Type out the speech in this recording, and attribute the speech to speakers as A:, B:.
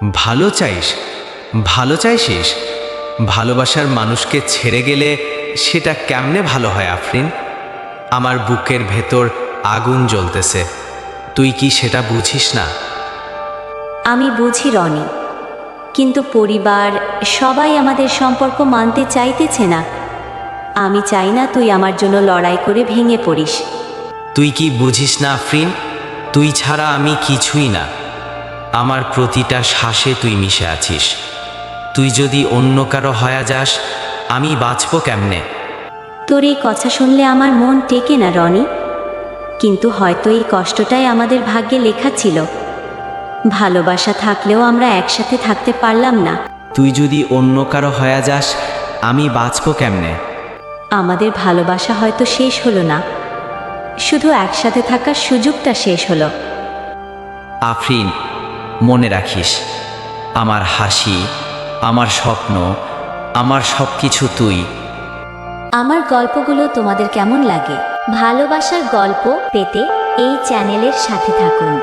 A: ভালো চাইস, ভালো চাইছিস? ভালোবাসার মানুষকে ছেড়ে গেলে সেটা কেমনে ভালো হয় আফরিন? আমার বুকের ভেতর আগুন জ্বলতেছে, তুই কি সেটা বুঝিস না?
B: আমি বুঝি রনি, কিন্তু পরিবার সবাই আমাদের সম্পর্ক মানতে চাইতেছে না। আমি চাই না তুই আমার জন্য লড়াই করে ভেঙে পড়িস।
A: তুই কি বুঝিস না আফরিন? তুই ছাড়া আমি কিছুই না। আমার প্রতিটা শ্বাসে তুই মিশে আছিস। তুই যদি অন্য কারো হয়ে যাস, আমি বাঁচব কেমনে?
B: তোর এই কথা শুনলে আমার মন টেকে না রনি, কিন্তু হয়তো এই কষ্টটাই আমাদের ভাগ্যে লেখা ছিল। ভালোবাসা থাকলেও আমরা একসাথে থাকতে পারলাম না।
A: তুই যদি অন্য কারো হয়ে যাস, আমি বাঁচব কেমনে?
B: আমাদের ভালোবাসা হয়তো শেষ হলো না, শুধু একসাথে থাকার সুযোগটা শেষ হলো।
A: আফরিন, মনে রাখিস, আমার হাসি, আমার স্বপ্ন, আমার সব কিছু তুই।
B: আমার গল্পগুলো তোমাদের কেমন লাগে? ভালোবাসার গল্প পেতে এই চ্যানেলের সাথে থাকুন।